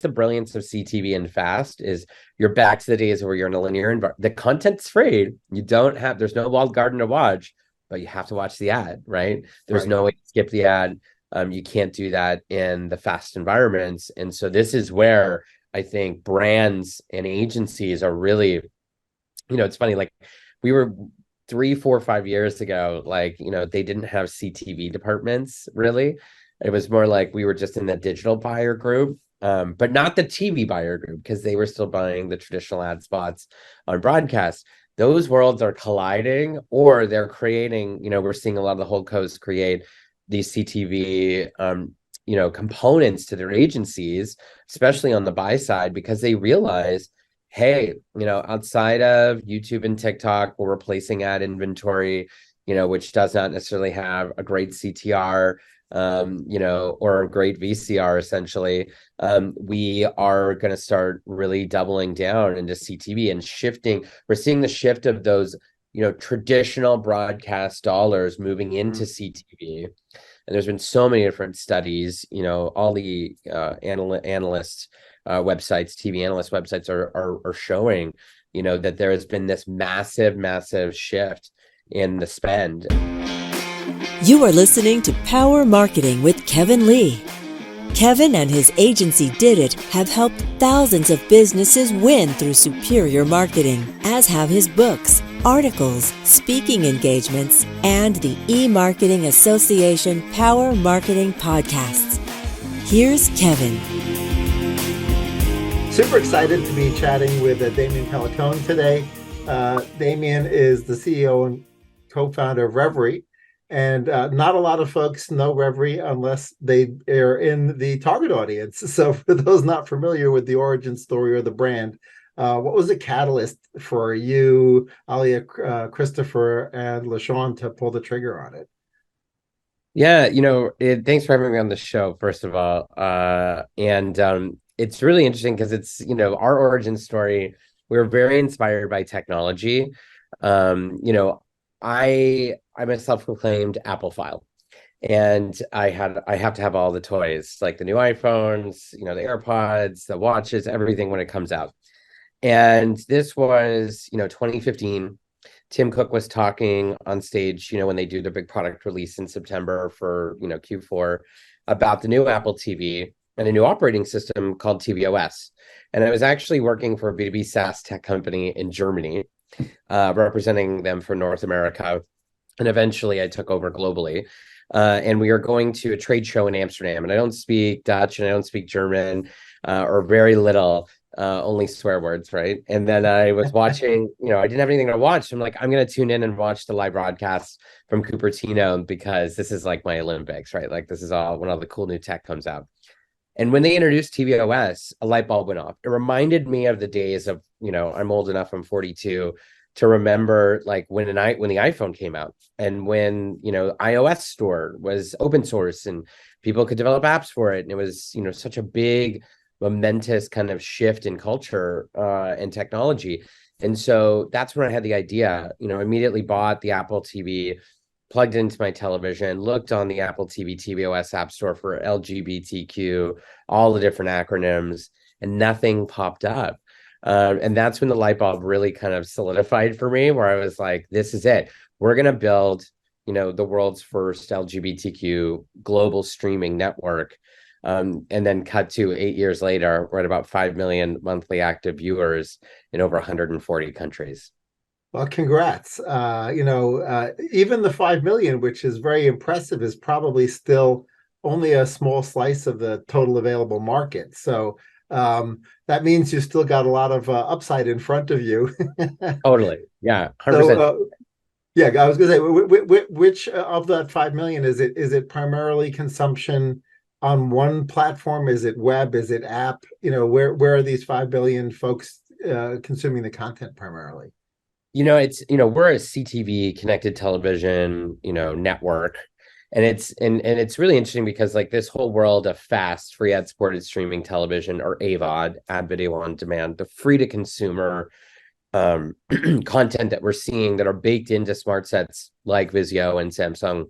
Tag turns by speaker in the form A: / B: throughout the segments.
A: the brilliance of CTV and fast is you're back to the days where you're in a linear environment. The content's free. There's no walled garden to watch, but you have to watch the ad, right? There's no way to skip the ad. You can't do that in the fast environments. And so this is where I think brands and agencies are really, it's funny, like we were 3, 4, 5 years ago, like, they didn't have CTV departments really. It was more like we were just in the digital buyer group, but not the TV buyer group, because they were still buying the traditional ad spots on broadcast. Those worlds are colliding, or they're creating, we're seeing a lot of the holdcos create these CTV, components to their agencies, especially on the buy side, because they realize, hey, outside of YouTube and TikTok, we're replacing ad inventory, which does not necessarily have a great CTR, or a great VCR, essentially. We are going to start really doubling down into CTV and shifting. We're seeing the shift of those, traditional broadcast dollars moving into CTV. And there's been so many different studies, all the analysts websites, TV analyst websites are showing, that there has been this massive shift in the spend.
B: You are listening to Power Marketing with Kevin Lee. Kevin and his agency Did It have helped thousands of businesses win through superior marketing, as have his books, articles, speaking engagements, and the E-Marketing Association Power Marketing podcasts. Here's Kevin.
C: Super excited to be chatting with Damian Pelliccione today. Damian is the CEO and co-founder of Revry. And not a lot of folks know Revry unless they are in the target audience. So for those not familiar with the origin story or the brand, what was the catalyst for you, Alia, Christopher, and LaShawn to pull the trigger on it?
A: Yeah, thanks for having me on the show, first of all. And it's really interesting because it's, our origin story. We were very inspired by technology. I'm a self-proclaimed Applephile, and I have to have all the toys, like the new iPhones, the AirPods, the watches, everything when it comes out. And this was, 2015. Tim Cook was talking on stage, when they do their big product release in September for, Q4, about the new Apple TV and a new operating system called tvOS. And I was actually working for a B2B SaaS tech company in Germany, representing them for North America. And eventually I took over globally. And we are going to a trade show in Amsterdam. And I don't speak Dutch and I don't speak German, or very little, only swear words, right? And then I was watching, I didn't have anything to watch. So I'm like, I'm going to tune in and watch the live broadcast from Cupertino, because this is like my Olympics, right? Like, this is all when all the cool new tech comes out. And when they introduced tvOS, a light bulb went off. It reminded me of the days of, I'm old enough, I'm 42, to remember like when the iPhone came out, and when, iOS store was open source and people could develop apps for it. And it was, such a big, momentous kind of shift in culture and technology. And so that's when I had the idea, immediately bought the Apple TV, plugged into my television, looked on the Apple TV tvOS app store for LGBTQ, all the different acronyms, and nothing popped up. And that's when the light bulb really kind of solidified for me, where I was like, this is it. We're going to build, the world's first LGBTQ global streaming network. And then cut to 8 years later, we're at about 5 million monthly active viewers in over 140 countries.
C: Well, congrats. Even the 5 million, which is very impressive, is probably still only a small slice of the total available market. So that means you still got a lot of upside in front of you.
A: Totally. Yeah. 100%.
C: So, yeah, I was going to say, which of that 5 million is it primarily consumption on one platform? Is it web? Is it app? Where are these 5 billion folks consuming the content primarily?
A: It's, we're a CTV connected television, network. And it's really interesting because like this whole world of fast free ad supported streaming television, or AVOD, ad video on demand, the free to consumer content that we're seeing that are baked into smart sets like Vizio and Samsung,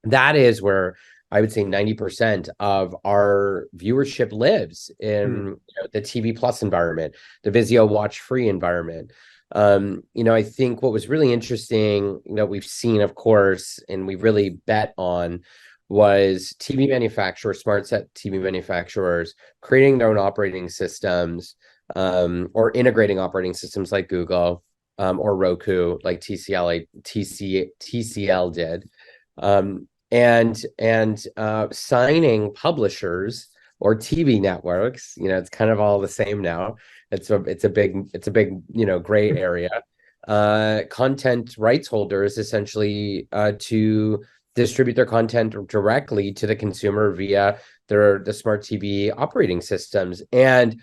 A: that is where I would say 90% of our viewership lives
C: Hmm.
A: in the TV Plus environment, the Vizio Watch Free environment. I think what was really interesting that we've seen, of course, and we really bet on was TV manufacturers, smart set TV manufacturers creating their own operating systems, or integrating operating systems like Google, or Roku, like TCL did, and signing publishers or TV networks. It's kind of all the same now. It's a big gray area. Content rights holders essentially to distribute their content directly to the consumer via the smart TV operating systems. And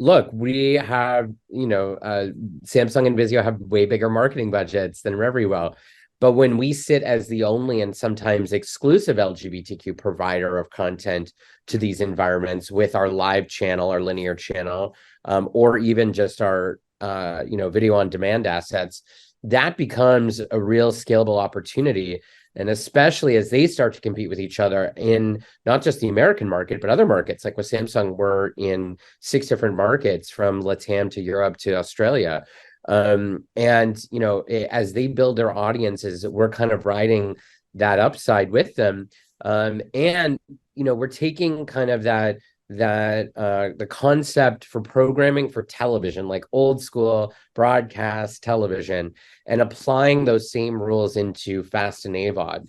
A: look, we have, Samsung and Vizio have way bigger marketing budgets than Revry. But when we sit as the only and sometimes exclusive LGBTQ provider of content to these environments with our live channel, our linear channel, or even just our, video on demand assets, that becomes a real scalable opportunity. And especially as they start to compete with each other in not just the American market, but other markets. Like with Samsung, we're in 6 different markets from LATAM to Europe to Australia. As they build their audiences, we're kind of riding that upside with them. We're taking kind of that the concept for programming for television, like old school broadcast television, and applying those same rules into FAST and AVOD.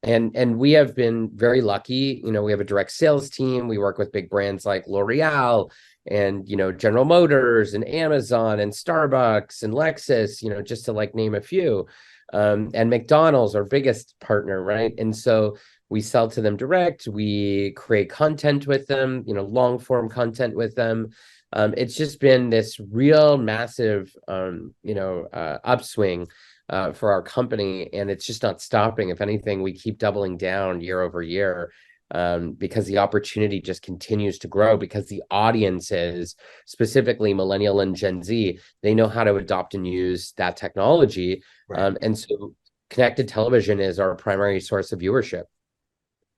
A: And we have been very lucky. We have a direct sales team. We work with big brands like L'Oreal and General Motors and Amazon and Starbucks and Lexus, just to like name a few. And McDonald's, our biggest partner, right? And so we sell to them direct. We create content with them, long form content with them. It's just been this real massive, upswing for our company, and it's just not stopping. If anything, we keep doubling down year over year, because the opportunity just continues to grow, because the audiences, specifically Millennial and Gen Z, they know how to adopt and use that technology.
C: Right.
A: And so connected television is our primary source of viewership.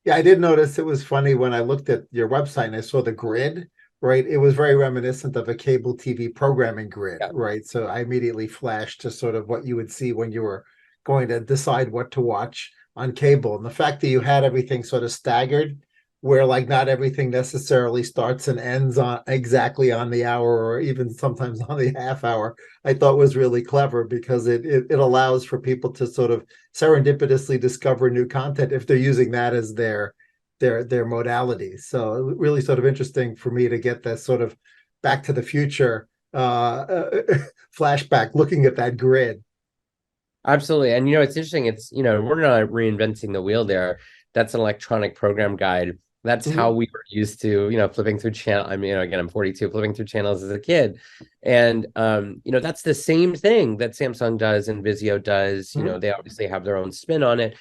C: Yeah, I did notice it was funny when I looked at your website and I saw the grid, right? It was very reminiscent of a cable TV programming grid,
A: Yeah.
C: right? So I immediately flashed to sort of what you would see when you were going to decide what to watch on cable. And the fact that you had everything sort of staggered, where like not everything necessarily starts and ends on exactly on the hour or even sometimes on the half hour, I thought was really clever, because it allows for people to sort of serendipitously discover new content if they're using that as their modality. So really sort of interesting for me to get that sort of Back to the Future flashback looking at that grid.
A: Absolutely. And it's interesting. We're not reinventing the wheel there. That's an electronic program guide. That's how
C: Mhm.
A: we were used to, flipping through channel. I mean, again, I'm 42, flipping through channels as a kid. And, that's the same thing that Samsung does and Vizio does.
C: Mhm.
A: They obviously have their own spin on it.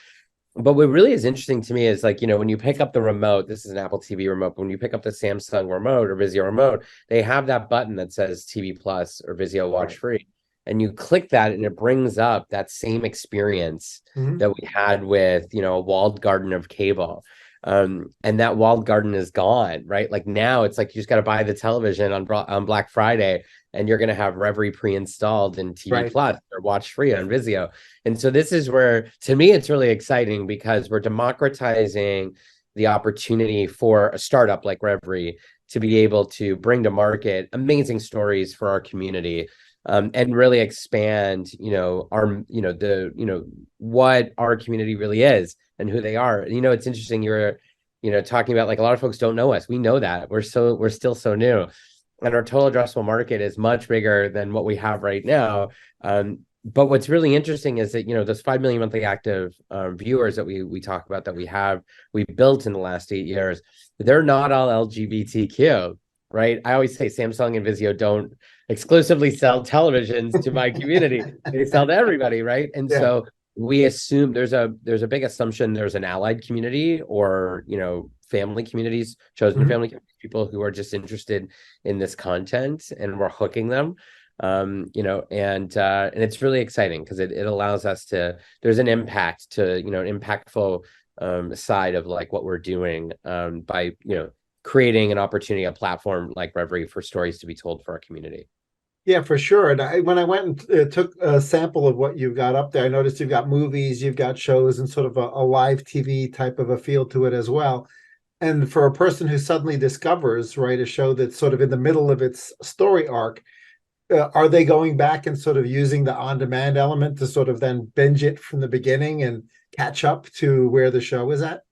A: But what really is interesting to me is, like, when you pick up the remote, this is an Apple TV remote, but when you pick up the Samsung remote or Vizio remote, they have that button that says TV Plus or Vizio Watch
C: Right.
A: Free. And you click that and it brings up that same experience
C: Mhm.
A: that we had with, a walled garden of cable. And that walled garden is gone, right? Like now it's like you just got to buy the television on Black Friday, and you're going to have Revry pre-installed in TV
C: Right.
A: Plus or Watch Free on Vizio. And so this is where, to me, it's really exciting, because we're democratizing the opportunity for a startup like Revry to be able to bring to market amazing stories for our community, and really expand, what our community really is and who they are. It's interesting. You're, talking about, like, a lot of folks don't know us. We know that we're still so new, and our total addressable market is much bigger than what we have right now. But what's really interesting is that, those 5 million monthly active viewers that we talk about, that we built in the last 8 years, they're not all LGBTQ, right? I always say Samsung and Vizio don't exclusively sell televisions to my community. They sell to everybody, right? And
C: Yeah.
A: so we assume there's a big assumption there's an allied community, or family communities, chosen
C: Mhm.
A: family communities, people who are just interested in this content, and we're hooking them. And it's really exciting, because it allows us to, there's an impact to, an impactful side of like what we're doing by creating an opportunity, a platform like Revry for stories to be told for our community.
C: Yeah, for sure. And when I went and took a sample of what you've got up there, I noticed you've got movies, you've got shows, and sort of a live TV type of a feel to it as well. And for a person who suddenly discovers, right, a show that's sort of in the middle of its story arc, are they going back and sort of using the on-demand element to sort of then binge it from the beginning and catch up to where the show is at?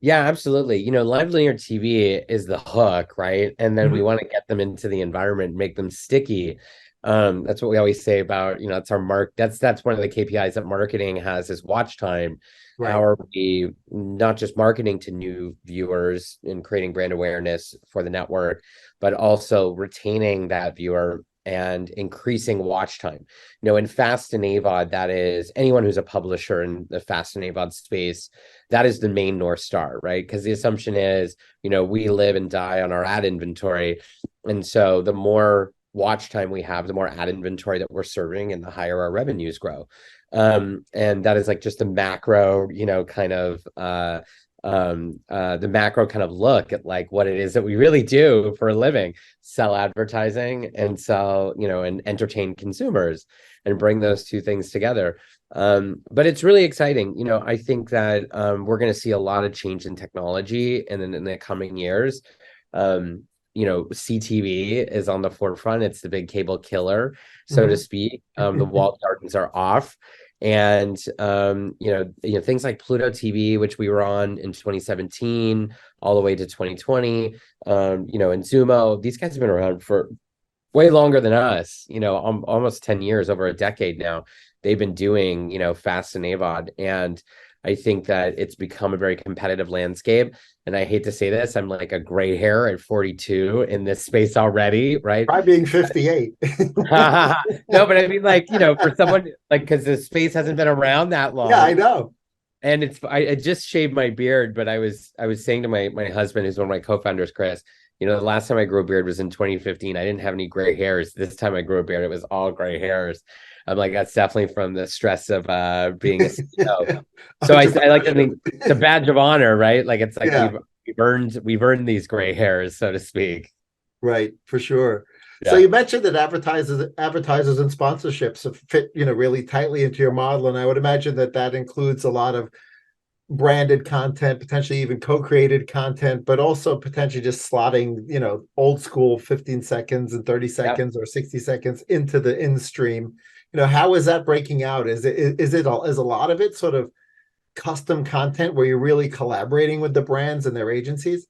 A: Yeah, absolutely. Live linear TV is the hook, right? And then we
C: Mhm.
A: want to get them into the environment, make them sticky. That's what we always say about, that's our that's one of the KPIs that marketing has is watch time.
C: Right.
A: How are we not just marketing to new viewers and creating brand awareness for the network, but also retaining that viewer and increasing watch time. In Fast and AVOD, that is anyone who's a publisher in the Fast and AVOD space, that is the main North Star, right? Because the assumption is, we live and die on our ad inventory. And so the more watch time we have, the more ad inventory that we're serving and the higher our revenues grow. And that is like just a macro, kind of the macro kind of look at like what it is that we really do for a living, sell advertising and sell, and entertain consumers and bring those two things together. But it's really exciting. I think that we're going to see a lot of change in technology in the coming years. CTV is on the forefront. It's the big cable killer, so to
C: Mhm.
A: speak. The walled gardens are off. And things like Pluto TV, which we were on in 2017 all the way to 2020, and Zumo, these guys have been around for way longer than us, almost 10 years, over a decade now. They've been doing, Fast and AVOD. And I think that it's become a very competitive landscape. And I hate to say this, I'm like a gray hair at 42 in this space already, right?
C: Try being 58.
A: No, but I mean, like, for someone like, because the space hasn't been around that
C: Yeah, I
A: long.
C: know.
A: And I just shaved my beard, but I was saying to my husband, who's one of my co-founders, Chris, the last time I grew a beard was in 2015. I didn't have any gray hairs. This time I grew a beard, it was all gray hairs. I'm like, that's definitely from the stress of being a CEO. So I like to think it's a badge of honor, right? Like it's like
C: Yeah,
A: we've earned these gray hairs, so to speak.
C: right, for sure. So
A: Yeah.
C: you mentioned that advertisers and sponsorships fit, really tightly into your model, and I would imagine that that includes a lot of branded content, potentially even co-created content, but also potentially just slotting, old school 15 seconds and 30
A: Yeah.
C: seconds or 60 seconds into the in stream. How is that breaking out? Is a lot of it sort of custom content where you're really collaborating with the brands and their agencies?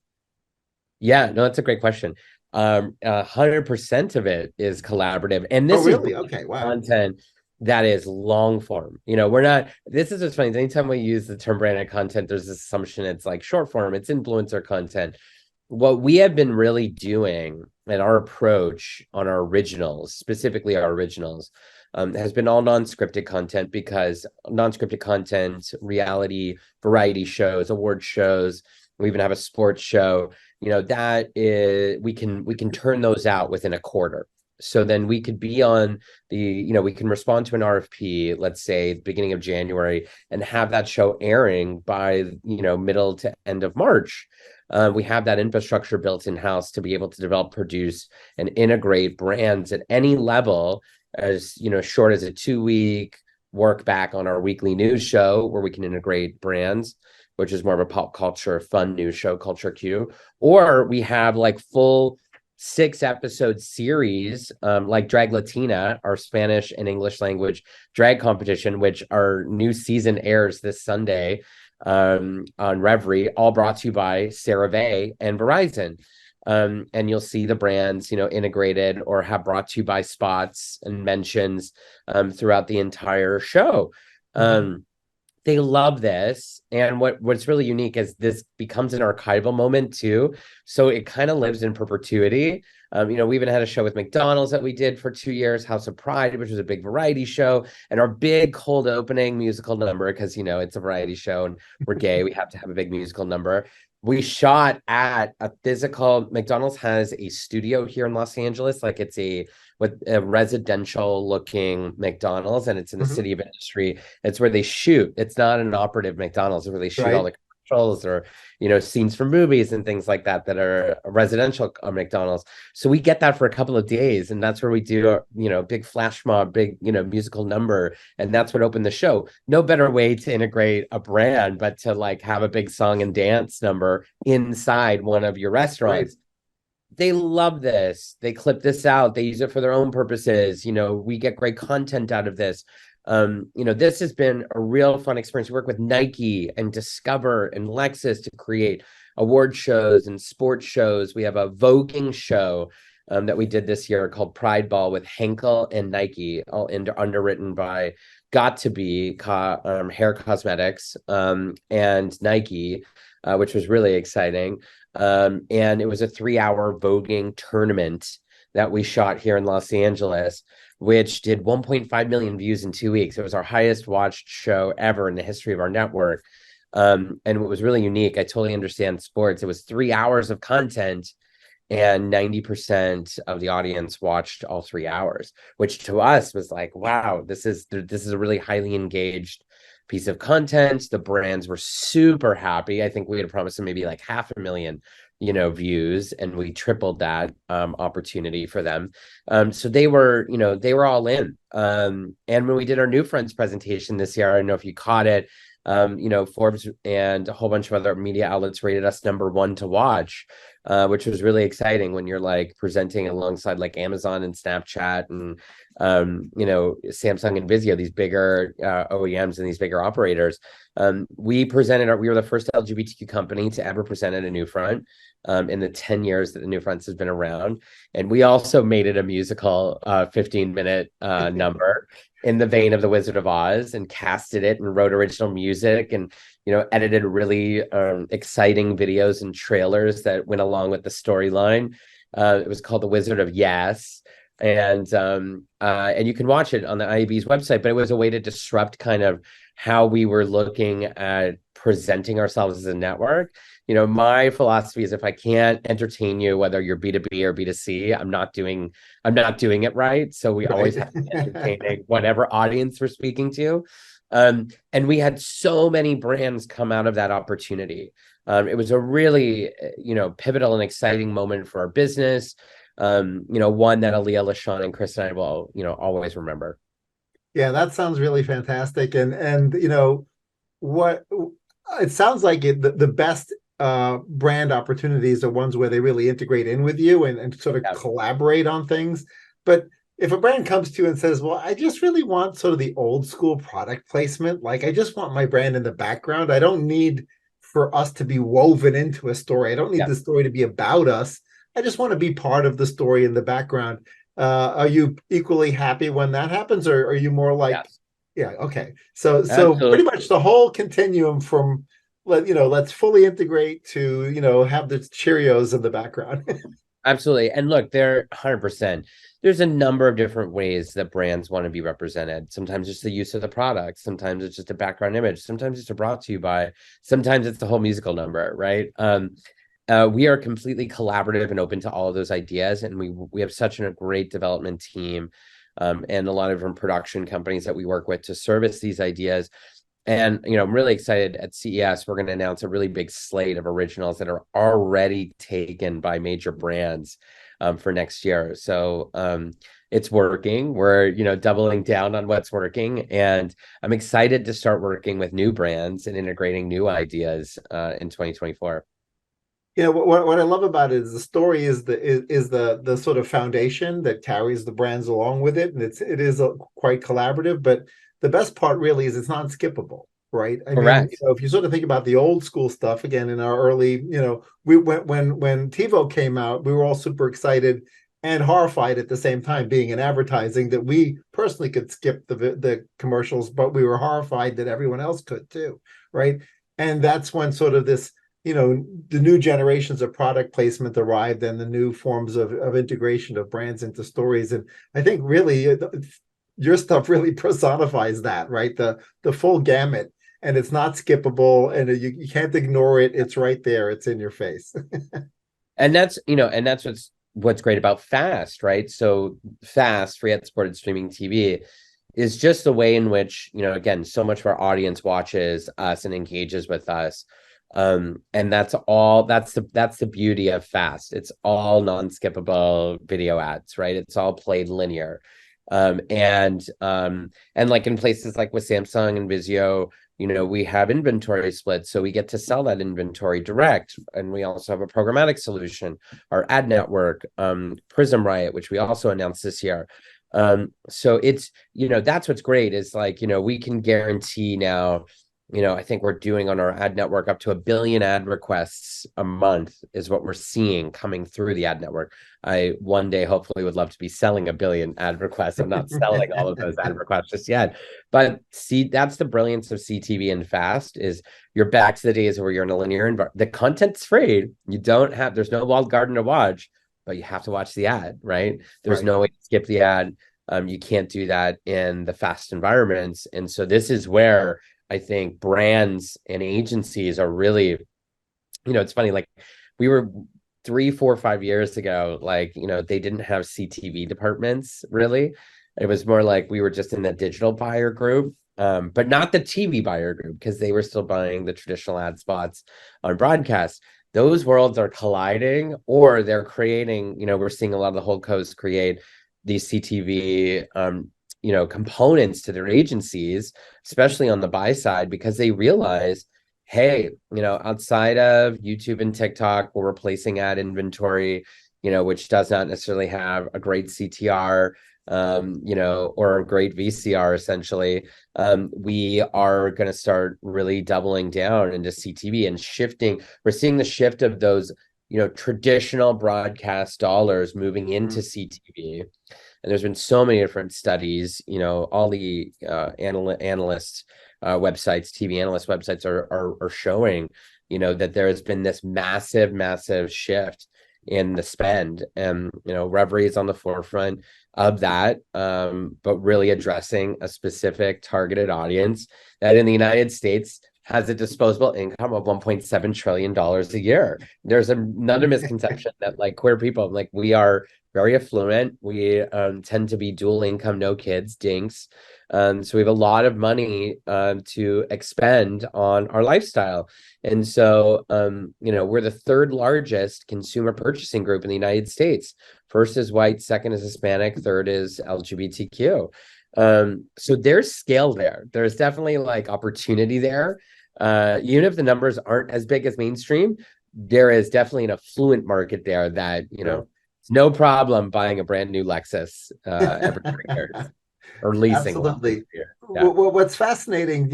A: Yeah, no, that's a great question. 100% of it is collaborative, and
C: Oh,
A: this is
C: really? Okay, wow.
A: content that is long form. We're not. This is what's funny. Anytime we use the term branded content, there's this assumption it's like short form, it's influencer content. What we have been really doing and our approach on our originals, specifically our originals, has been all non-scripted content, because non-scripted content, reality, variety shows, award shows, we even have a sports show, that is, we can turn those out within a quarter. So then we could be on we can respond to an RFP, let's say beginning of January, and have that show airing by, middle to end of March. We have that infrastructure built in-house to be able to develop, produce, and integrate brands at any level, as, short as a 2-week work back on our weekly news show where we can integrate brands, which is more of a pop culture, fun news show, Culture Q. Or we have like full 6-episode series, like Drag Latina, our Spanish and English language drag competition, which our new season airs this Sunday on Revry, all brought to you by CeraVe and Verizon. And you'll see the brands, integrated or have brought to you by spots and mentions throughout the entire show. They love this. And what's really unique is this becomes an archival moment too. So it kind of lives in perpetuity. We even had a show with McDonald's that we did for 2 years, House of Pride, which was a big variety show, and our big cold opening musical number, because, it's a variety show and we're gay, we have to have a big musical number. We shot at a physical McDonald's has a studio here in Los Angeles, like it's a residential looking McDonald's, and it's in the
C: Mhm.
A: city of industry. It's where they shoot. It's not an operative McDonald's, it's where they shoot all
C: Right.
A: the commercials or scenes from movies and things like that that are a residential McDonald's. So we get that for a couple of days, and that's where we do a big flash mob, big musical number, and that's what opened the show. No better way to integrate a brand but to like have a big song and dance number inside one of your
C: Right.
A: restaurants. They love this. They clip this out. They use it for their own purposes. We get great content out of this. This has been a real fun experience. We work with Nike and Discover and Lexus to create award shows and sports shows. We have a voguing show that we did this year called Pride Ball with Henkel and Nike, all underwritten by Got to Be Hair Cosmetics and Nike, which was really exciting. And it was a 3-hour voguing tournament that we shot here in Los Angeles, which did 1.5 million views in 2 weeks. It was our highest watched show ever in the history of our network. And it was really unique. I totally understand sports. It was 3 hours of content, and 90% of the audience watched all 3 hours, which to us was like, wow, this is a really highly engaged piece of content. The brands were super happy. I think we had promised them maybe like 500,000 views, and we tripled that opportunity for them. So they were all in. And when we did our New Friends presentation this year, I don't know if you caught it, Forbes and a whole bunch of other media outlets rated us #1 to watch, which was really exciting when you're like presenting alongside like Amazon and Snapchat and Samsung and Vizio, these bigger OEMs and these bigger operators. We were the first LGBTQ company to ever present at a New Front in the 10 years that the New Fronts has been around. And we also made it a musical 15-minute number in the vein of The Wizard of Oz, and casted it and wrote original music and edited really exciting videos and trailers that went along with the storyline. It was called The Wizard of Yes. And you can watch it on the IAB's website, but it was a way to disrupt kind of how we were looking at presenting ourselves as a network. My philosophy is if I can't entertain you, whether you're B2B or B2C, I'm not doing it right. So we always have to be entertaining whatever audience we're speaking to. And we had so many brands come out of that opportunity. It was a really, pivotal and exciting moment for our business. One that Aaliyah, LaShawn, and Chris and I will, always remember.
C: Yeah, that sounds really fantastic. And what it sounds like the best brand opportunities are ones where they really integrate in with you and sort of collaborate on things. But if a brand comes to you and says, well, I just really want sort of the old school product placement, like I just want my brand in the background. I don't need for us to be woven into a story. I don't need the story to be about us. I just want to be part of the story in the background. Are you equally happy when that happens, or are you more like, yeah, okay. So
A: Absolutely.
C: pretty much the whole continuum from let's fully integrate to have the Cheerios in the background.
A: Absolutely. And look, they're 100%. There's a number of different ways that brands want to be represented. Sometimes it's the use of the product. Sometimes it's just a background image. Sometimes it's brought to you by. Sometimes it's the whole musical number, right? We are completely collaborative and open to all of those ideas, and we have such a great development team and a lot of different production companies that we work with to service these ideas. And I'm really excited at CES. We're going to announce a really big slate of originals that are already taken by major brands for next year. So it's working. We're doubling down on what's working, and I'm excited to start working with new brands and integrating new ideas in 2024.
C: What I love about it is the story is the sort of foundation that carries the brands along with it, and it is quite collaborative. But the best part really is it's not skippable, right? I mean, so if you sort of think about the old school stuff again in our early, we when TiVo came out, we were all super excited and horrified at the same time, being in advertising, that we personally could skip the commercials, but we were horrified that everyone else could too, right? And that's when sort of this, the new generations of product placement arrived, and the new forms of integration of brands into stories. And I think really your stuff really personifies that, right? The full gamut. and it's not skippable, and you can't ignore it. It's right there. It's in your face.
A: And that's what's great about FAST, right? So FAST, free ad-supported streaming TV, is just the way in which, again, so much of our audience watches us and engages with us. And that's the beauty of FAST. It's all non-skippable video ads, right? It's all played linear. And like in places like with Samsung and Vizio, we have inventory splits, so we get to sell that inventory direct. And we also have a programmatic solution, our ad network, Prism Riot, which we also announced this year. So it's, that's what's great is like, we can guarantee now, I think we're doing on our ad network up to 1 billion ad requests a month is what we're seeing coming through the ad network. I one day hopefully would love to be selling 1 billion ad requests. I'm not selling all of those ad requests just yet. But see, that's the brilliance of CTV and FAST is you're back to the days where you're in a linear environment. The content's free. There's no walled garden to watch, but you have to watch the ad, right? There's no way to skip the ad. You can't do that in the FAST environments. And so this is where I think brands and agencies are really, it's funny, like we were 3, 4, 5 years ago, like, they didn't have CTV departments really. It was more like we were just in the digital buyer group, but not the TV buyer group because they were still buying the traditional ad spots on broadcast. Those worlds are colliding, or they're creating, we're seeing a lot of the holdcos create these CTV components to their agencies, especially on the buy side, because they realize, hey, outside of YouTube and TikTok, we're replacing ad inventory, which does not necessarily have a great CTR, or a great VCR, essentially. We are going to start really doubling down into CTV and shifting. We're seeing the shift of those, traditional broadcast dollars moving into CTV. And there's been so many different studies, all the analyst websites, TV analyst websites are showing, that there has been this massive shift in the spend. And, Revry is on the forefront of that, but really addressing a specific targeted audience that in the United States has a disposable income of $1.7 trillion a year. There's another misconception that like queer people, like we are very affluent. We tend to be dual income, no kids, dinks. So we have a lot of money to expend on our lifestyle. And so, we're the third largest consumer purchasing group in the United States. First is white, second is Hispanic, third is LGBTQ. So there's scale there. There's definitely like opportunity there. Even if the numbers aren't as big as mainstream, there is definitely an affluent market there that, it's no problem buying a brand new Lexus every 3 years or leasing.
C: Absolutely.
A: Yeah.
C: What's fascinating,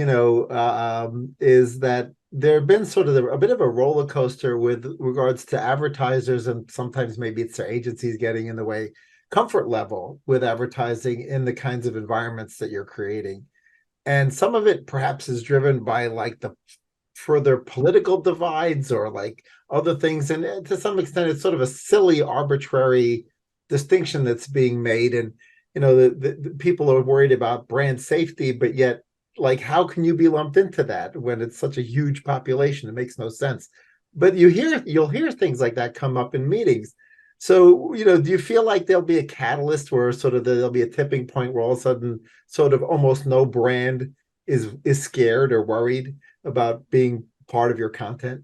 C: is that there have been sort of a bit of a roller coaster with regards to advertisers, and sometimes maybe it's their agencies getting in the way, comfort level with advertising in the kinds of environments that you're creating. And some of it perhaps is driven by like the further political divides or like other things. And to some extent, it's sort of a silly, arbitrary distinction that's being made. And, the people are worried about brand safety, but yet, like, how can you be lumped into that when it's such a huge population? It makes no sense. But you'll hear things like that come up in meetings. So, do you feel like there'll be a catalyst where sort of there'll be a tipping point where all of a sudden sort of almost no brand is scared or worried about being part of your content?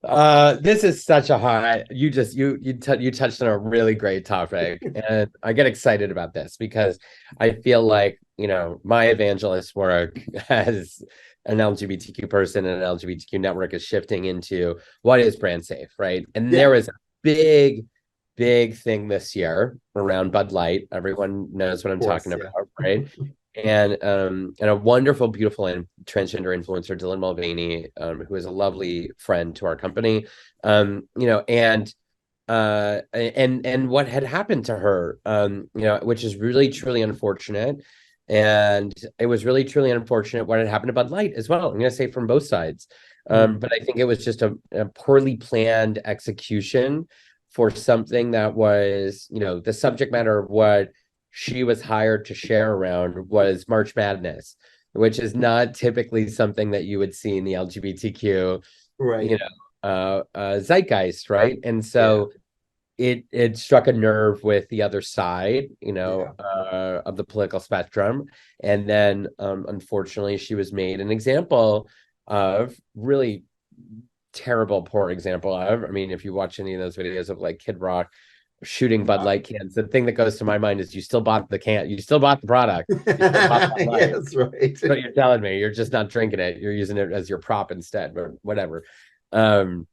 A: This is such a hard, you touched on a really great topic, and I get excited about this because I feel like, my evangelist work as an LGBTQ person and an LGBTQ network is shifting into what is brand safe, right? And there was a big thing this year around Bud Lite. Everyone knows what I'm talking about, right? And a wonderful, beautiful and transgender influencer, Dylan Mulvaney, who is a lovely friend to our company, and what had happened to her, which is really truly unfortunate. And it was really truly unfortunate what had happened to Bud Light as well. I'm going to say from both sides, but I think it was just a poorly planned execution for something that was, the subject matter of what she was hired to share around was March Madness. which is not typically something that you would see in the LGBTQ,
C: Right.
A: you zeitgeist, right? And
C: Yeah.
A: so it struck a nerve with the other side,
C: Yeah.
A: of the political spectrum. And then, unfortunately, she was made an example of, really terrible, poor example of. I mean, if you watch any of those videos of like Kid Rock shooting Bud Light cans, the thing that goes to my mind is you still bought the can, you still bought the product, you still bought Bud Light.
C: Yes, right.
A: But you're telling me you're just not drinking it, you're using it as your prop instead, but whatever. Um,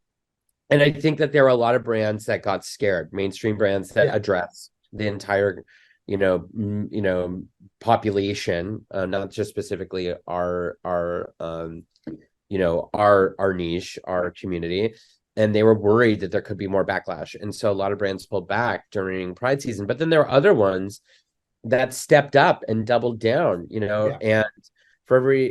A: and I think that there are a lot of brands that got scared, mainstream brands that
C: Yeah.
A: address the entire, population, not just specifically our niche, our community. And they were worried that there could be more backlash. And so a lot of brands pulled back during Pride season. But then there are other ones that stepped up and doubled down,
C: Yeah.
A: and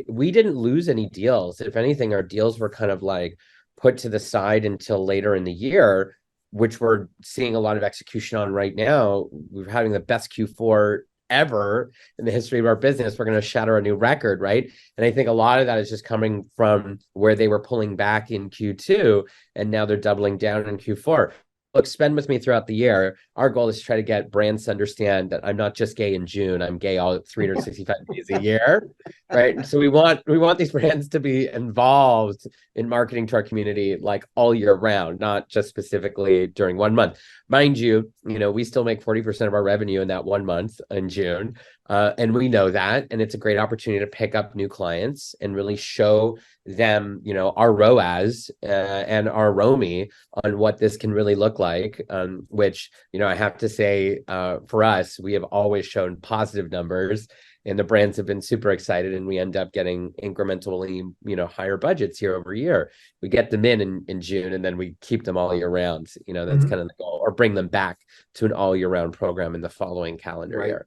A: we didn't lose any deals. If anything, our deals were kind of like put to the side until later in the year, which we're seeing a lot of execution on right now. We're having the best Q4 ever in the history of our business. We're going to shatter a new record, right? And I think a lot of that is just coming from where they were pulling back in Q2, and now they're doubling down in Q4. Look, spend with me throughout the year. Our goal is to try to get brands to understand that I'm not just gay in June. I'm gay all 365 days a year, right? And so we want these brands to be involved in marketing to our community like all year round, not just specifically during 1 month. Mind you, we still make 40% of our revenue in that 1 month in June. And we know that. And it's a great opportunity to pick up new clients and really show them, our ROAS and our ROMI on what this can really look like, which, I have to say, for us, we have always shown positive numbers, and the brands have been super excited, and we end up getting incrementally, higher budgets year over year. We get them in June, and then we keep them all year round. That's kind of the goal, or bring them back to an all year round program in the following calendar year.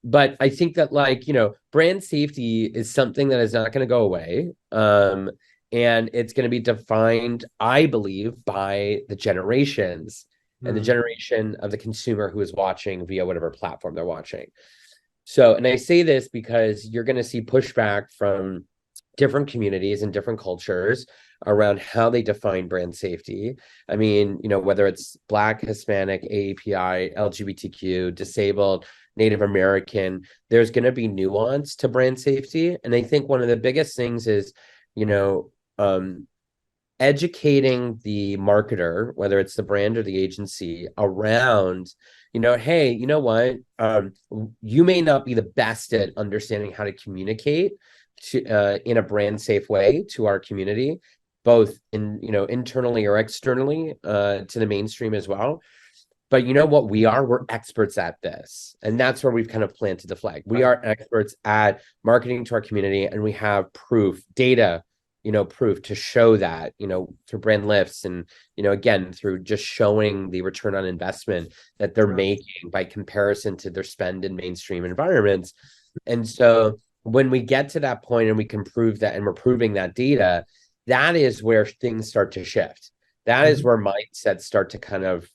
A: But I think that, like, brand safety is something that is not going to go away. And it's going to be defined, I believe, by the generations and the generation of the consumer who is watching via whatever platform they're watching. So, and I say this because you're going to see pushback from different communities and different cultures around how they define brand safety. I mean, whether it's Black, Hispanic, AAPI, LGBTQ, disabled, Native American, there's going to be nuance to brand safety. And I think one of the biggest things is, educating the marketer, whether it's the brand or the agency, around, hey, what? You may not be the best at understanding how to communicate in a brand safe way to our community, both internally or externally, to the mainstream as well. But you know what we are? We're experts at this. And that's where we've kind of planted the flag. We are experts at marketing to our community, and we have proof, data, proof to show that, through brand lifts and, again, through just showing the return on investment that they're making by comparison to their spend in mainstream environments. And so when we get to that point and we can prove that, and we're proving that data, that is where things start to shift. That is where mindsets start to kind of,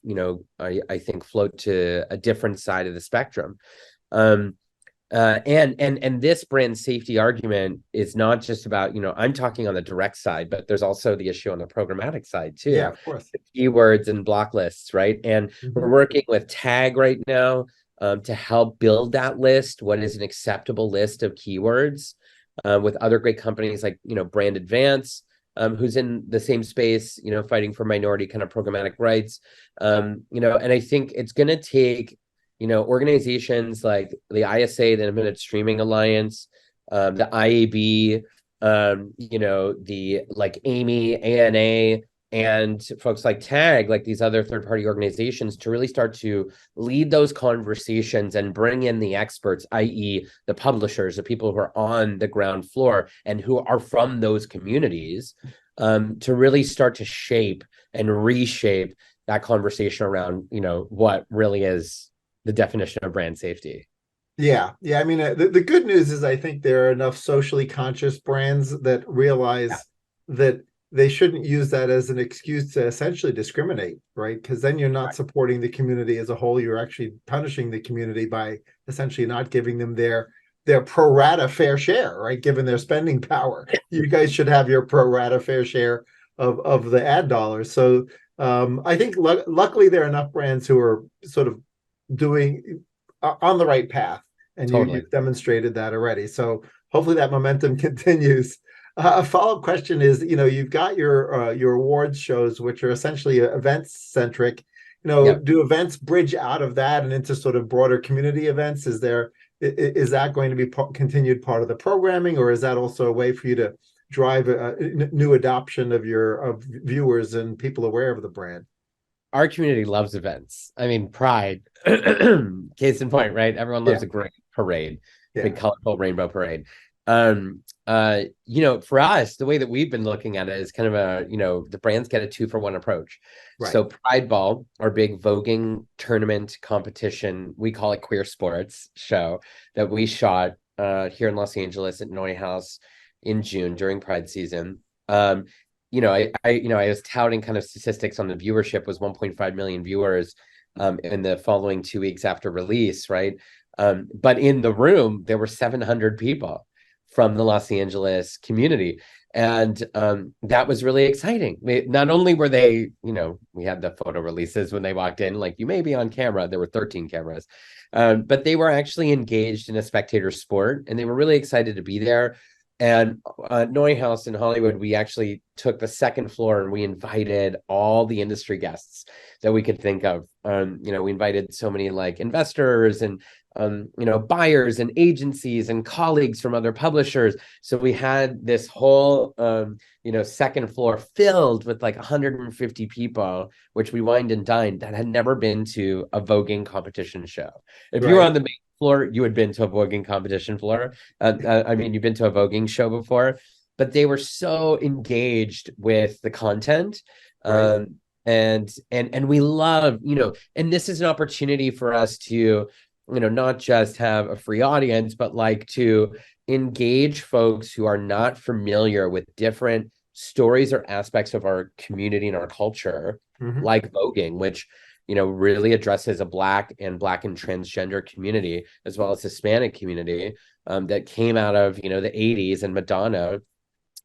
A: I think, float to a different side of the spectrum. And this brand safety argument is not just about, I'm talking on the direct side, but there's also the issue on the programmatic side too.
C: Yeah, of course.
A: The keywords and block lists, right? And we're working with Tag right now to help build that list. What is an acceptable list of keywords, with other great companies like, Brand Advance, who's in the same space, fighting for minority kind of programmatic rights. And I think it's going to take, organizations like the ISA, the Independent Streaming Alliance, the IAB, the like AMI, ANA, and folks like Tag, like these other third-party organizations, to really start to lead those conversations and bring in the experts, i.e. the publishers, the people who are on the ground floor and who are from those communities, to really start to shape and reshape that conversation around, what really is the definition of brand safety.
C: Yeah. I mean, the good news is I think there are enough socially conscious brands that realize that they shouldn't use that as an excuse to essentially discriminate, right? Because then you're not supporting the community as a whole. You're actually punishing the community by essentially not giving them their their pro rata fair share, right? Given their spending power, you guys should have your pro rata fair share of the ad dollars. So I think luckily there are enough brands who are sort of doing on the right path, and
A: Totally.
C: you've demonstrated that already. So hopefully that momentum continues. A follow-up question is, you've got your awards shows, which are essentially events centric.
A: Yep.
C: Do events bridge out of that and into sort of broader community events? Is that going to be continued part of the programming, or is that also a way for you to drive a new adoption of viewers and people aware of the brand?
A: Our community loves events. I mean, Pride, case in point, right? Everyone loves
C: Yeah.
A: a great parade, big
C: Yeah.
A: colorful rainbow parade. For us, the way that we've been looking at it is kind of the brands get a 2-for-1 approach.
C: Right.
A: So Pride Ball, our big voguing tournament competition, we call it Queer Sports show that we shot here in Los Angeles at Noy House in June during Pride season. I was touting kind of statistics on the viewership was 1.5 million viewers in the following 2 weeks after release, right? But in the room, there were 700 people from the Los Angeles community. And that was really exciting. Not only were they, we had the photo releases when they walked in, like you may be on camera, there were 13 cameras, but they were actually engaged in a spectator sport and they were really excited to be there. And Noy House in Hollywood, we actually took the second floor and we invited all the industry guests that we could think of. We invited so many like investors and buyers and agencies and colleagues from other publishers. So we had this whole second floor filled with like 150 people, which we wined and dined that had never been to a voguing competition show. If you were on the main floor, you had been to a voguing competition floor. You've been to a voguing show before, but they were so engaged with the content.
C: Right.
A: And we love, and this is an opportunity for us to, not just have a free audience, but like to engage folks who are not familiar with different stories or aspects of our community and our culture, like voguing, which really addresses a Black and transgender community, as well as Hispanic community that came out of, the 80s and Madonna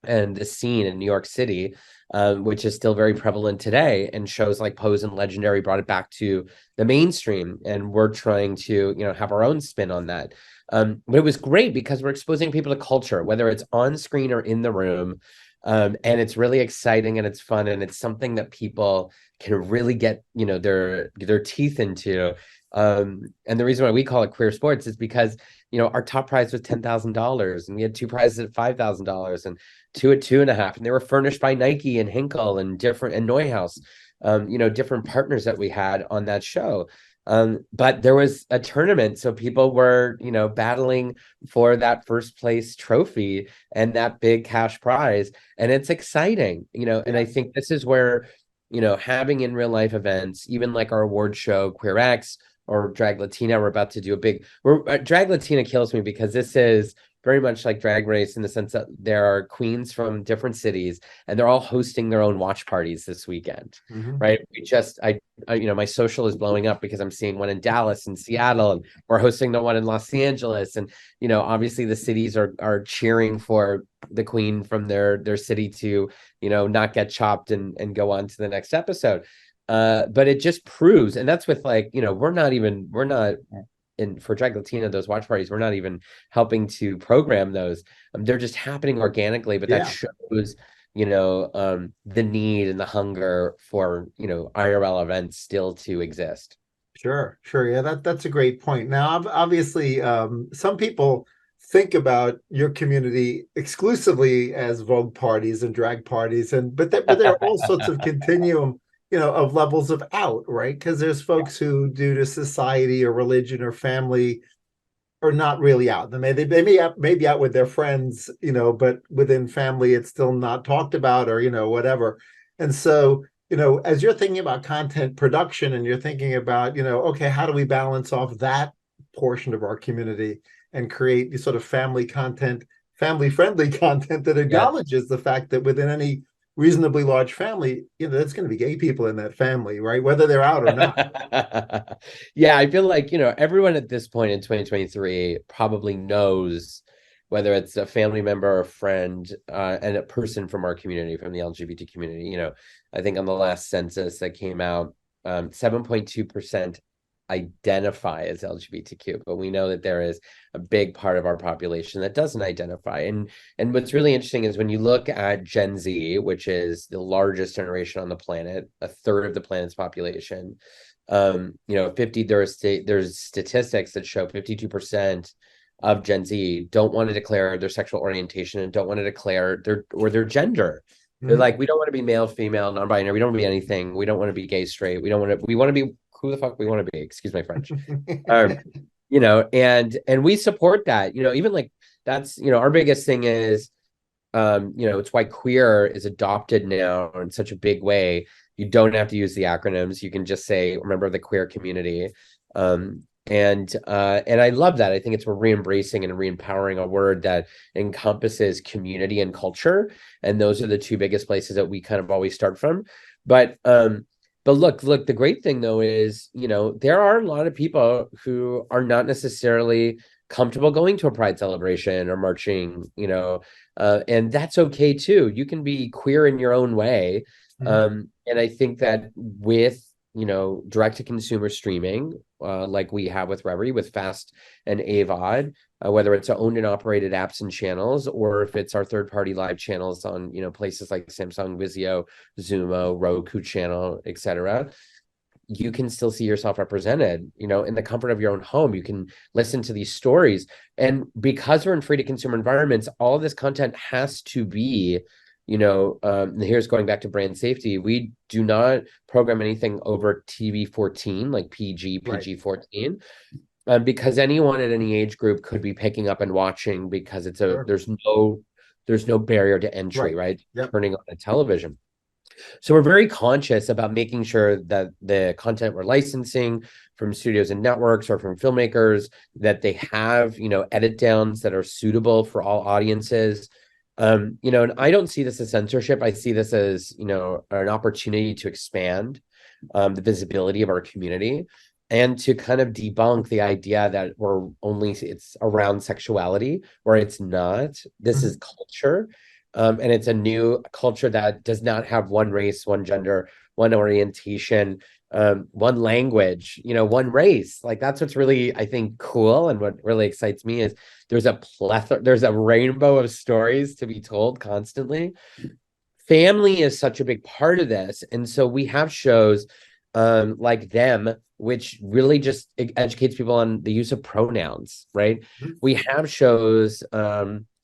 A: and the scene in New York City, which is still very prevalent today. And shows like Pose and Legendary brought it back to the mainstream. And we're trying to, have our own spin on that. But it was great because we're exposing people to culture, whether it's on screen or in the room. And it's really exciting and it's fun. And it's something that people can really get, their teeth into. And the reason why we call it Queer Sports is because, our top prize was $10,000 and we had 2 prizes at $5,000 and 2 at 2.5. And they were furnished by Nike and Hinkle and Noy House, different partners that we had on that show. But there was a tournament. So people were, battling for that first place trophy and that big cash prize. And it's exciting, and I think this is where, having in real life events, even like our award show, Queer X or Drag Latina, we're about to do Drag Latina kills me because this is very much like Drag Race in the sense that there are queens from different cities and they're all hosting their own watch parties this weekend, right? My social is blowing up because I'm seeing one in Dallas and Seattle, and we're hosting the one in Los Angeles. And, obviously the cities are cheering for the queen from their city to, not get chopped and go on to the next episode. But it just proves, and that's with like, we're not for Drag Latina, those watch parties, we're not even helping to program those. They're just happening organically, but that shows, the need and the hunger for, IRL events still to exist.
C: Sure. Yeah, that's a great point. Now, obviously, some people think about your community exclusively as Vogue parties and drag parties, but there are all sorts of continuum, of levels of out, right? Because there's folks who, due to society or religion or family, are not really out. They may be out with their friends, but within family, it's still not talked about or, whatever. And so, as you're thinking about content production and you're thinking about, okay, how do we balance off that portion of our community and create the sort of family friendly content that acknowledges the fact that within any reasonably large family, there's going to be gay people in that family, right? Whether they're out or not.
A: Yeah, I feel like, everyone at this point in 2023 probably knows, whether it's a family member or a friend, and a person from our community, from the LGBT community. I think on the last census that came out, 7.2% identify as LGBTQ, but we know that there is a big part of our population that doesn't identify. And what's really interesting is when you look at Gen Z, which is the largest generation on the planet, a third of the planet's population. 50 there's statistics that show 52% of Gen Z don't want to declare their sexual orientation and don't want to declare their gender. They're like, we don't want to be male, female, non-binary. We don't want to be anything. We don't want to be gay, straight. We want to be who the fuck we want to be. Excuse my French. And we support that. Even like that's, our biggest thing is, it's why queer is adopted now in such a big way. You don't have to use the acronyms. You can just say, remember the queer community. And I love that. I think we're re-embracing and re-empowering a word that encompasses community and culture. And those are the two biggest places that we kind of always start from. But look, the great thing though is, there are a lot of people who are not necessarily comfortable going to a pride celebration or marching, and that's okay too. You can be queer in your own way. And I think that with, direct to consumer streaming, like we have with Revry, with Fast and AVOD, whether it's owned and operated apps and channels, or if it's our third-party live channels on, places like Samsung, Vizio, Zumo, Roku channel, etc., you can still see yourself represented, in the comfort of your own home. You can listen to these stories. And because we're in free to consumer environments, all of this content has to be, here's going back to brand safety. We do not program anything over TV 14, like PG 14, because anyone at any age group could be picking up and watching, because there's no barrier to entry, right?
C: Yep.
A: Turning on a television. So we're very conscious about making sure that the content we're licensing from studios and networks or from filmmakers, that they have, edit downs that are suitable for all audiences. And I don't see this as censorship. I see this as, an opportunity to expand the visibility of our community, and to kind of debunk the idea that it's around sexuality, where it's not. This is culture. And it's a new culture that does not have one race, one gender, one orientation, one language, one race. Like, that's what's really, I think, cool. And what really excites me is there's a rainbow of stories to be told constantly. Family is such a big part of this. And so we have shows like Them, which really just educates people on the use of pronouns, right? We have shows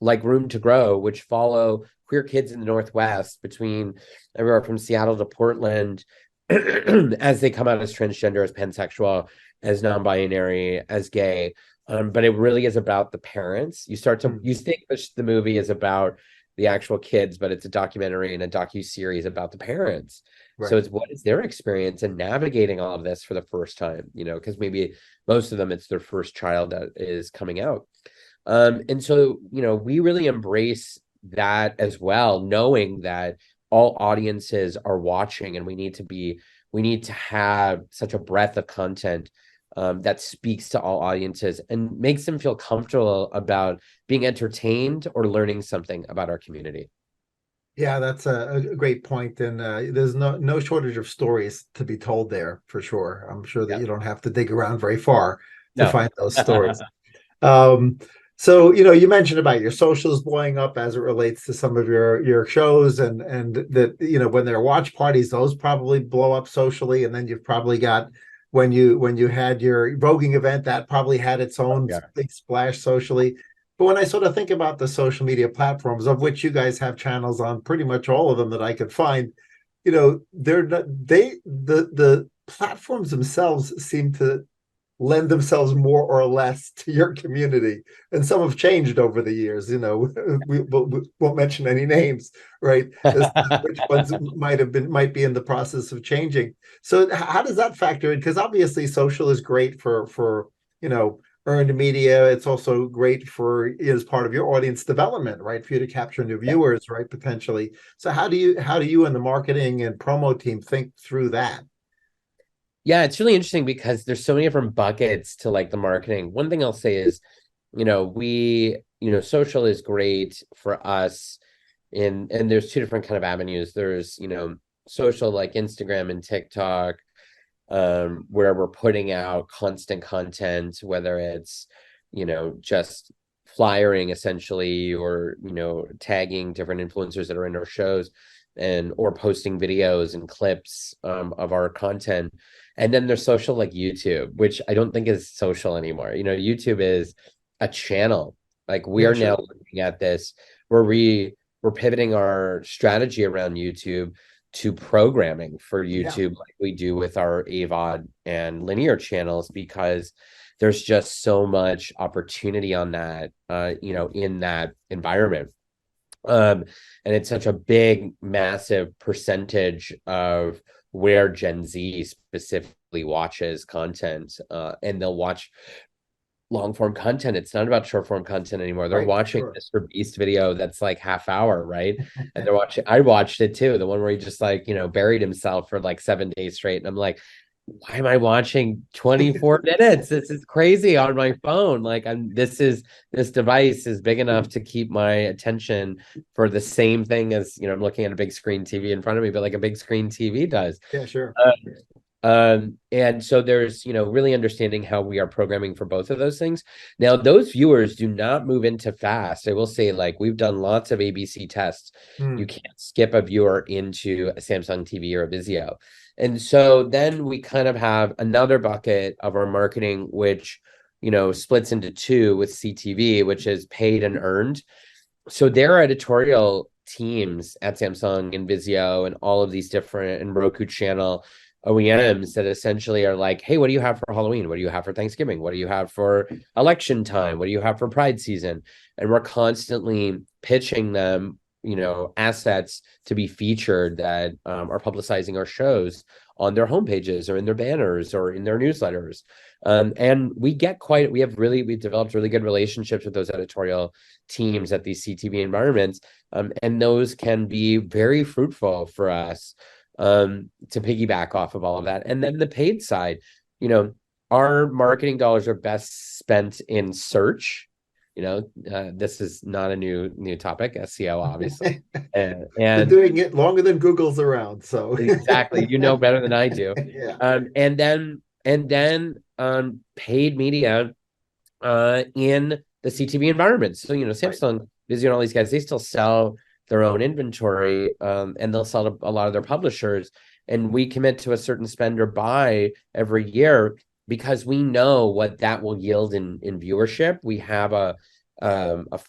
A: like Room to Grow, which follow queer kids in the Northwest, between everywhere from Seattle to Portland, as they come out as transgender, as pansexual, as non-binary, as gay. But it really is about the parents. You think the movie is about the actual kids, but it's a documentary and a docu-series about the parents. Right. So it's what is their experience in navigating all of this for the first time, because maybe most of them, it's their first child that is coming out. And so, we really embrace that as well, knowing that all audiences are watching, and we need to have such a breadth of content that speaks to all audiences and makes them feel comfortable about being entertained or learning something about our community.
C: Yeah, that's a great point. And there's no shortage of stories to be told there, for sure. I'm sure that you don't have to dig around very far to find those stories. So, you mentioned about your socials blowing up as it relates to some of your shows, and that, when there are watch parties, those probably blow up socially. And then you've probably got, when you had your voguing event, that probably had its own big splash socially. But when I sort of think about the social media platforms, of which you guys have channels on pretty much all of them that I could find, the platforms themselves seem to lend themselves more or less to your community, and some have changed over the years. We won't mention any names, right? Which ones might be in the process of changing. So how does that factor in? Because obviously social is great for earned media. It's also great for as part of your audience development, right? For you to capture new viewers, right? Potentially. So how do you and the marketing and promo team think through that?
A: Yeah, it's really interesting because there's so many different buckets to like the marketing. One thing I'll say is, social is great for us and there's two different kind of avenues. There's, social like Instagram and TikTok, where we're putting out constant content, whether it's, just flyering essentially, or, tagging different influencers that are in our shows and or posting videos and clips of our content. And then there's social like YouTube, which I don't think is social anymore. YouTube is a channel. Like we
C: Yeah,
A: are now
C: sure.
A: looking at this where we're pivoting our strategy around YouTube to programming for
C: Yeah.
A: YouTube, like we do with our AVOD and linear channels, because there's just so much opportunity on that, in that environment. And it's such a big, massive percentage of where Gen Z specifically watches content, and they'll watch long form content. It's not about short form content anymore. They're
C: Right.
A: watching
C: Sure.
A: Mr. Beast video that's like half hour, right? And they're watching, I watched it too, the one where he just like, buried himself for like 7 days straight. And I'm like, why am I watching 24 minutes? This is crazy on my phone. Like this device is big enough to keep my attention for the same thing as, I'm looking at a big screen TV in front of me, but like a big screen TV does.
C: Yeah, sure.
A: And so there's, really understanding how we are programming for both of those things. Now, those viewers do not move into fast. I will say, like, we've done lots of ABC tests. You
C: Hmm.
A: can't skip a viewer into a Samsung TV or a Vizio. And so then we kind of have another bucket of our marketing, which, splits into two with CTV, which is paid and earned. So their editorial teams at Samsung and Vizio and all of these different and Roku channel OEMs that essentially are like, hey, what do you have for Halloween? What do you have for Thanksgiving? What do you have for election time? What do you have for Pride season? And we're constantly pitching them, assets to be featured that are publicizing our shows on their homepages or in their banners or in their newsletters. And we've developed really good relationships with those editorial teams at these CTV environments. And those can be very fruitful for us, to piggyback off of all of that. And then the paid side, our marketing dollars are best spent in search. This is not a new topic, SEO, obviously.
C: Been
A: And
C: doing it longer than Google's around, so
A: exactly, better than I do.
C: yeah.
A: And then paid media in the CTV environment. So,
C: Right.
A: Samsung, Vizio, and all these guys, they still sell their own inventory, and they'll sell to a lot of their publishers. And we commit to a certain spend or buy every year because we know what that will yield in viewership. We have a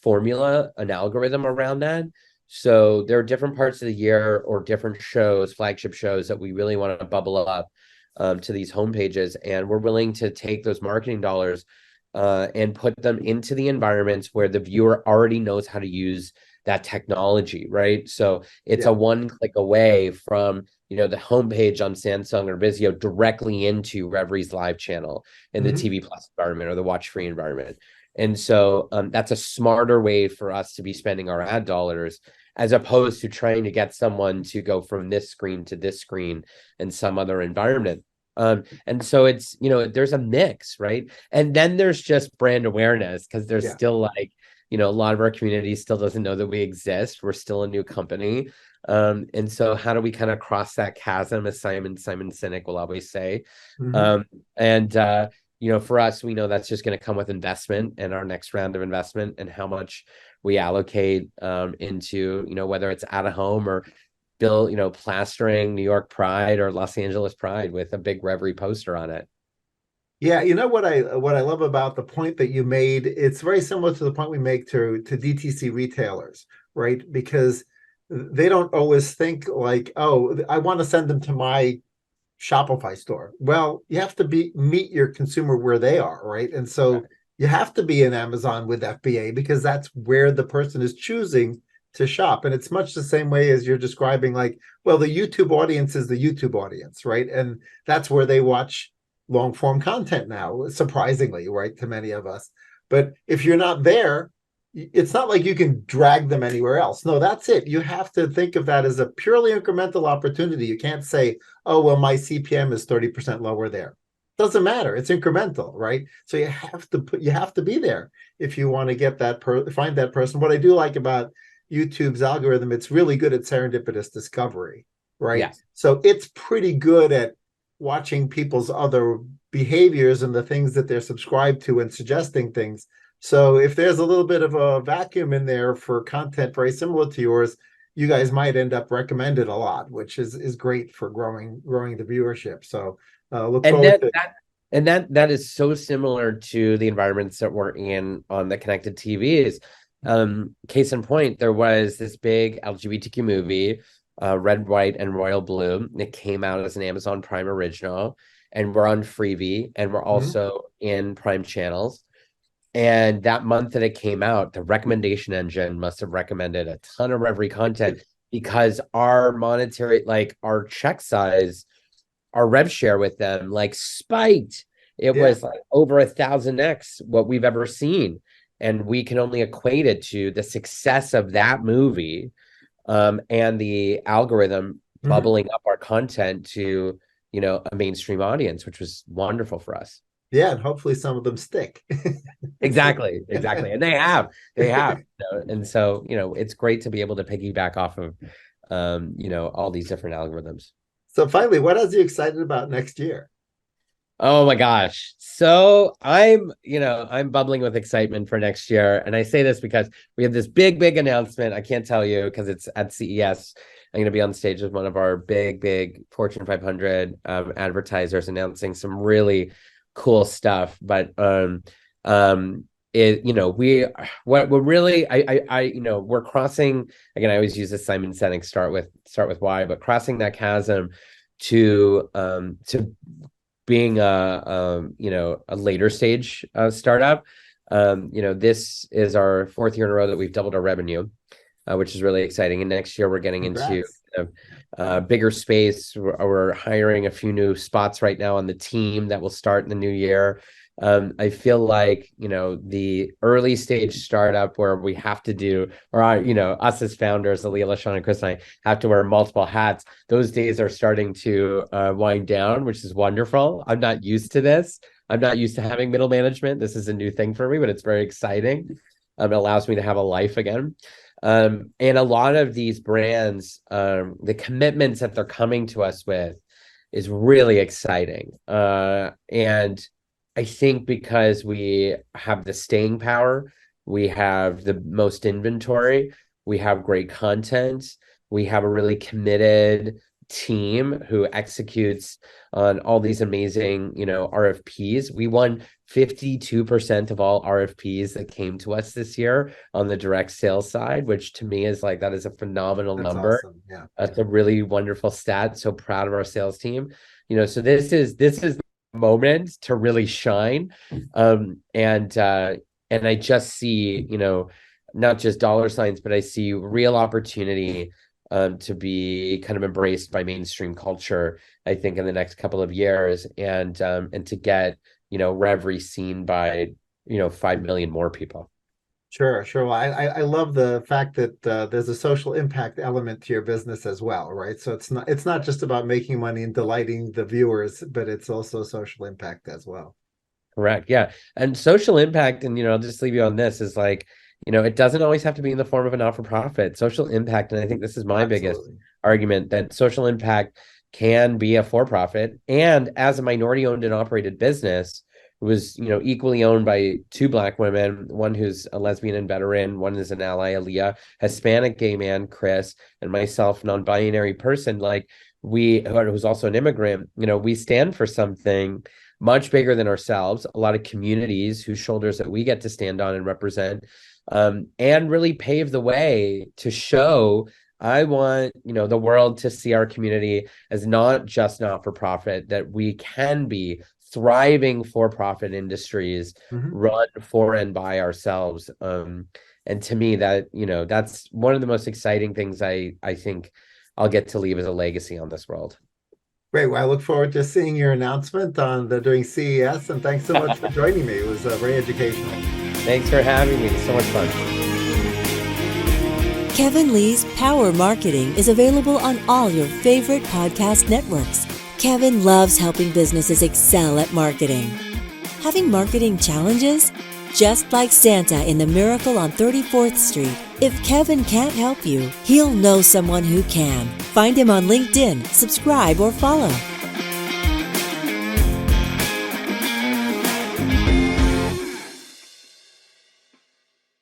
A: formula, an algorithm around that. So there are different parts of the year or different shows, flagship shows that we really want to bubble up to these homepages, and we're willing to take those marketing dollars and put them into the environments where the viewer already knows how to use that technology, right? So it's
C: Yeah.
A: a one click away from, the homepage on Samsung or Vizio directly into Revry's live channel in the
C: Hmm.
A: TV Plus environment or the watch free environment. And so that's a smarter way for us to be spending our ad dollars, as opposed to trying to get someone to go from this screen to this screen in some other environment. And so it's, there's a mix, right? And then there's just brand awareness, because there's
C: Yeah.
A: still like, a lot of our community still doesn't know that we exist. We're still a new company. And so how do we kind of cross that chasm, as Simon Sinek will always say?
C: Hmm.
A: And for us, we know that's just going to come with investment and our next round of investment and how much we allocate into, whether it's out of home or plastering New York Pride or Los Angeles Pride with a big Revry poster on it.
C: Yeah, what I love about the point that you made, it's very similar to the point we make to DTC retailers, right? Because they don't always think like, oh, I want to send them to my Shopify store. Well, you have to meet your consumer where they are, right? And so you have to be in Amazon with FBA because that's where the person is choosing to shop. And it's much the same way as you're describing, like, well, the YouTube audience is the YouTube audience, right? And that's where they watch long form content now, surprisingly, right, to many of us. But if you're not there, it's not like you can drag them anywhere else. No, that's it. You have to think of that as a purely incremental opportunity. You can't say, oh, well, my CPM is 30% lower there. Doesn't matter. It's incremental, right? So you have to be there if you want to get find that person. What I do like about YouTube's algorithm, it's really good at serendipitous discovery, right?
A: Yes.
C: So it's pretty good at watching people's other behaviors and the things that they're subscribed to and suggesting things. So if there's a little bit of a vacuum in there for content very similar to yours, you guys might end up recommended a lot, which is great for growing the viewership. So look
A: And
C: forward to
A: that is so similar to the environments that we're in on the connected TVs. Case in point, there was this big LGBTQ movie, Red, White, and Royal Blue. It came out as an Amazon Prime original, and we're on Freevee, and we're also in Prime channels. And that month that it came out, the recommendation engine must have recommended a ton of Revry content because our monetary, like our check size, our rev share with them, like spiked. It was like over 1,000x what we've ever seen. And we can only equate it to the success of that movie, and the algorithm bubbling up our content to, a mainstream audience, which was wonderful for us.
C: Yeah, and hopefully some of them stick.
A: Exactly. And they have. And so, it's great to be able to piggyback off of, all these different algorithms.
C: So finally, what has you excited about next year?
A: Oh my gosh. So I'm bubbling with excitement for next year. And I say this because we have this big announcement. I can't tell you because it's at CES. I'm going to be on stage with one of our big Fortune 500 advertisers announcing some really cool stuff. But we're crossing, again, I always use this Simon Sinek start with why, but crossing that chasm to being a later stage startup. This is our fourth year in a row that we've doubled our revenue, which is really exciting. And next year we're getting into bigger space. We're hiring a few new spots right now on the team that will start in the new year. I feel like, the early stage startup where we have to do, or us as founders, Aaliyah, LaShawn, and Chris and I have to wear multiple hats. Those days are starting to wind down, which is wonderful. I'm not used to this. I'm not used to having middle management. This is a new thing for me, but it's very exciting. It allows me to have a life again. And a lot of these brands, the commitments that they're coming to us with is really exciting. And I think because we have the staying power, we have the most inventory, we have great content, we have a really committed team who executes on all these amazing, RFPs. We won 52% of all RFPs that came to us this year on the direct sales side, which to me is that is a phenomenal number.
C: Awesome. Yeah.
A: That's a really wonderful stat. So proud of our sales team. So this is the moment to really shine. And I just see, not just dollar signs, but I see real opportunity to be kind of embraced by mainstream culture, I think, in the next couple of years, and to get, Revry seen by, 5 million more people.
C: Sure. Well, I love the fact that there's a social impact element to your business as well, right? So it's not just about making money and delighting the viewers, but it's also social impact as well.
A: Correct. Yeah. And social impact, and I'll just leave you on this, is it doesn't always have to be in the form of a not-for-profit. Social impact, and I think this is my biggest argument, that social impact can be a for-profit, and as a minority-owned and operated business, it was, equally owned by two Black women, one who's a lesbian and veteran, one is an ally, Aaliyah, Hispanic gay man, Chris, and myself, non-binary person, who's also an immigrant. We stand for something much bigger than ourselves, a lot of communities whose shoulders that we get to stand on and represent, and really pave the way to show, I want, the world to see our community as not just not-for-profit, that we can be thriving for-profit industries run for and by ourselves. And to me, that, that's one of the most exciting things I think I'll get to leave as a legacy on this world.
C: Great. Well, I look forward to seeing your announcement on doing CES, and thanks so much for joining me. It was very educational.
A: Thanks for having me. So much fun.
B: Kevin Lee's Power Marketing is available on all your favorite podcast networks. Kevin loves helping businesses excel at marketing. Having marketing challenges? Just like Santa in The Miracle on 34th Street, if Kevin can't help you, he'll know someone who can. Find him on LinkedIn, subscribe, or follow.